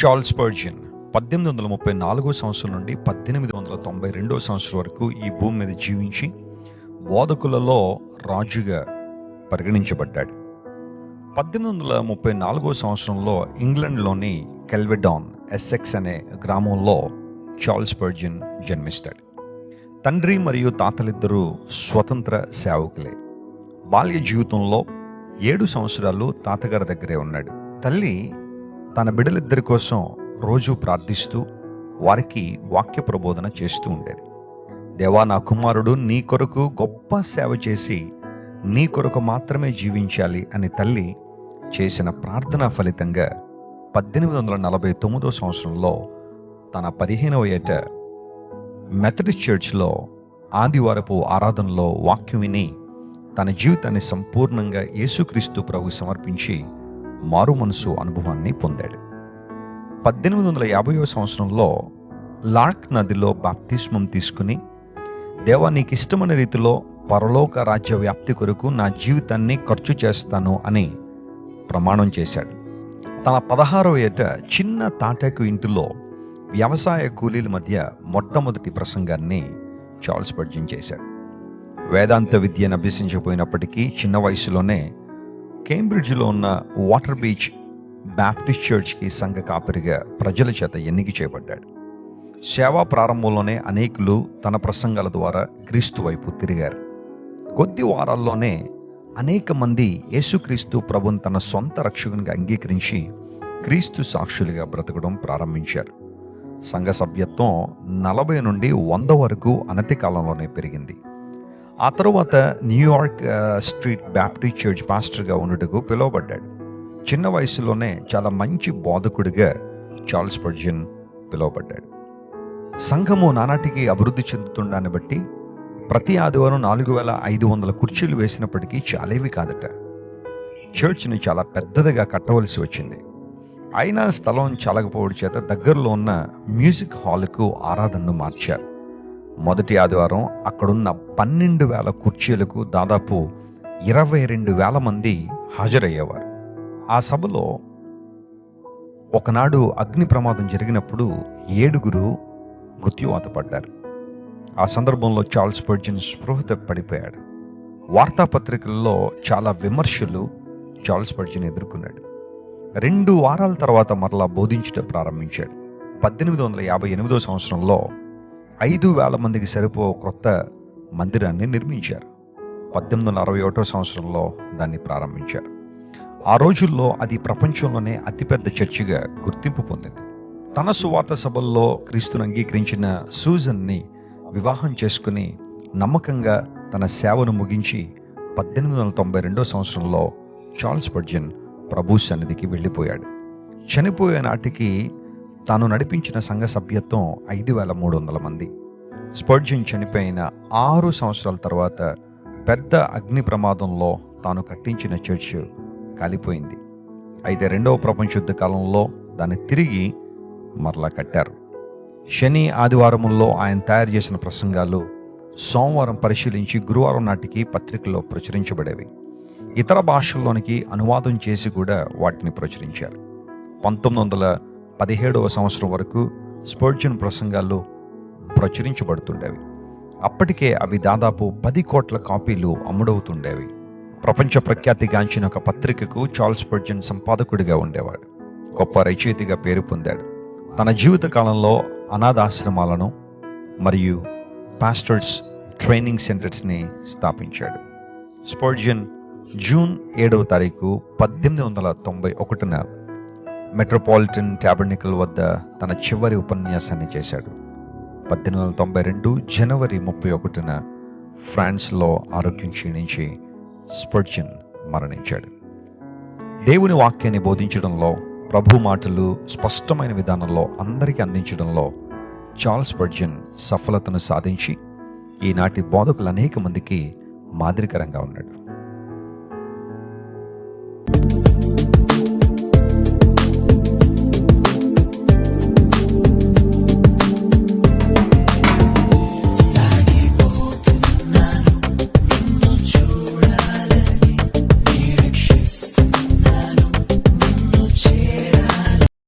Charles Spurgeon 1834 సంవత్సరం నుండి 1892 సంవత్సరం వరకు ఈ భూమి మీద జీవించి బోధకులలో రాజుగా పరిగణించబడ్డాడు. 1834 సంవత్సరంలో ఇంగ్లండ్లోని కెల్వెడాన్ ఎస్సెక్స్ అనే గ్రామంలో చార్ల్స్ స్పర్జన్ జన్మిస్తాడు. తండ్రి మరియు తాతలిద్దరూ స్వతంత్ర సేవకులే. బాల్య జీవితంలో 7 సంవత్సరాలు తాతగారి దగ్గరే ఉన్నాడు. తల్లి తన బిడ్డలిద్దరి కోసం రోజు ప్రార్థిస్తూ వారికి వాక్య ప్రబోధన చేస్తూ ఉండేది. దేవా, నా కుమారుడు నీ కొరకు గొప్ప సేవ చేసి నీ కొరకు మాత్రమే జీవించాలి అని తల్లి చేసిన ప్రార్థన ఫలితంగా 1849 సంవత్సరంలో తన 15వ ఏట మెథడిస్ట్ చర్చ్లో ఆదివారపు ఆరాధనలో వాక్యం విని తన జీవితాన్ని సంపూర్ణంగా యేసుక్రీస్తు ప్రభు సమర్పించి మారు మనసు అనుభవాన్ని పొందాడు. 1850 సంవత్సరంలో లార్క్ నదిలో బాప్తిస్మం తీసుకుని దేవా, నీకు ఇష్టమైన రీతిలో పరలోక రాజ్య వ్యాప్తి కొరకు నా జీవితాన్ని ఖర్చు చేస్తాను అని ప్రమాణం చేశాడు. తన 16వ ఏట చిన్న తాటాకు ఇంటిలో వ్యవసాయ కూలీల మధ్య మొట్టమొదటి ప్రసంగాన్ని చార్ల్స్ స్పర్జన్ చేశాడు. వేదాంత విద్యను అభ్యసించకపోయినప్పటికీ చిన్న వయసులోనే కేంబ్రిడ్జ్లో ఉన్న వాటర్ బీచ్ బాప్టిస్ట్ చర్చ్కి సంఘ కాపరిగా ప్రజల చేత ఎన్నిక చేయబడ్డాడు. సేవా ప్రారంభంలోనే అనేకులు తన ప్రసంగాల ద్వారా క్రీస్తు వైపు తిరిగారు. కొద్ది వారాల్లోనే అనేక మంది యేసుక్రీస్తు ప్రభుని తన సొంత రక్షకునిగా అంగీకరించి క్రీస్తు సాక్షులుగా బ్రతకడం ప్రారంభించారు. సంఘ సభ్యత్వం 40 నుండి 100 వరకు అనతి కాలంలోనే పెరిగింది. ఆ తరువాత న్యూయార్క్ స్ట్రీట్ బాప్టిస్ట్ చర్చ్ పాస్టర్గా ఉండుటకు పిలువబడ్డాడు. చిన్న వయసులోనే చాలా మంచి బోధకుడిగా చార్ల్స్ స్పర్జన్ పిలువబడ్డాడు. సంఘము నానాటికి అభివృద్ధి చెందుతుండాన్ని బట్టి ప్రతి ఆదివారం 4500 కుర్చీలు వేసినప్పటికీ చాలేవి కాదట. చర్చ్ని చాలా పెద్దదిగా కట్టవలసి వచ్చింది. అయినా స్థలం చాలకపోవడం చేత దగ్గరలో ఉన్న మ్యూజిక్ హాల్కు ఆరాధనను మార్చారు. మొదటి ఆదివారం అక్కడున్న 12,000 కుర్చీలకు దాదాపు 22,000 మంది హాజరయ్యేవారు. ఆ సభలో ఒకనాడు అగ్ని ప్రమాదం జరిగినప్పుడు 7 మృత్యువాత పడ్డారు. ఆ సందర్భంలో చార్ల్స్ స్పర్జన్ స్పృహ పడిపోయాడు. వార్తాపత్రికల్లో చాలా విమర్శలు చార్ల్స్ స్పర్జన్ ఎదుర్కొన్నాడు. 2 వారాల తర్వాత మరలా బోధించడం ప్రారంభించాడు. 1858 సంవత్సరంలో 5,000 మందికి సరిపో క్రొత్త మందిరాన్ని నిర్మించారు. 1861 సంవత్సరంలో దాన్ని ప్రారంభించారు. ఆ రోజుల్లో అది ప్రపంచంలోనే అతిపెద్ద చర్చిగా గుర్తింపు పొందింది. తన సువార్త సభల్లో క్రీస్తును అంగీకరించిన సూజన్ని వివాహం చేసుకుని నమ్మకంగా తన సేవను ముగించి 1892 సంవత్సరంలో చార్ల్స్ స్పర్జన్ ప్రభు సన్నిధికి వెళ్ళిపోయాడు. చనిపోయే నాటికి తాను నడిపించిన సంఘ సభ్యత్వం 5,300 మంది. స్పర్జన్ చనిపోయిన 6 సంవత్సరాల తర్వాత పెద్ద అగ్ని ప్రమాదంలో తాను కట్టించిన చర్చ్ కాలిపోయింది. అయితే 2వ ప్రపంచ యుద్ధ కాలంలో దాన్ని తిరిగి మరలా కట్టారు. శని ఆదివారముల్లో ఆయన తయారు చేసిన ప్రసంగాలు సోమవారం పరిశీలించి గురువారం నాటికి పత్రికల్లో ప్రచురించబడేవి. ఇతర భాషల్లోనికి అనువాదం చేసి కూడా వాటిని ప్రచురించారు. 1917వ సంవత్సరం వరకు స్పర్జన్ ప్రసంగాలు ప్రచురించబడుతుండేవి. అప్పటికే అవి దాదాపు 10 కోట్ల కాపీలు అమ్ముడవుతుండేవి. ప్రపంచ ప్రఖ్యాతిగాంచిన ఒక పత్రికకు చార్ల్స్ స్పర్జన్ సంపాదకుడిగా ఉండేవాడు. గొప్ప రచయితగా పేరు పొందాడు. తన జీవిత కాలంలో అనాథాశ్రమాలను మరియు పాస్టర్స్ ట్రైనింగ్ సెంటర్స్ని స్థాపించాడు. స్పర్జన్ జూన్ 7వ తారీఖు 1891న మెట్రోపాలిటన్ టాబర్నికల్ వద్ద తన చివరి ఉపన్యాసాన్ని చేశాడు. 1892 జనవరి 31న ఫ్రాన్స్లో ఆరోగ్యం క్షీణించి స్పర్జన్ మరణించాడు. దేవుని వాక్యాన్ని బోధించడంలో, ప్రభు మాటలు స్పష్టమైన విధానంలో అందరికీ అందించడంలో చార్ల్స్ స్పర్జన్ సఫలతను సాధించి ఈనాటి బోధకులు అనేక మందికి మాదిరికరంగా ఉన్నాడు.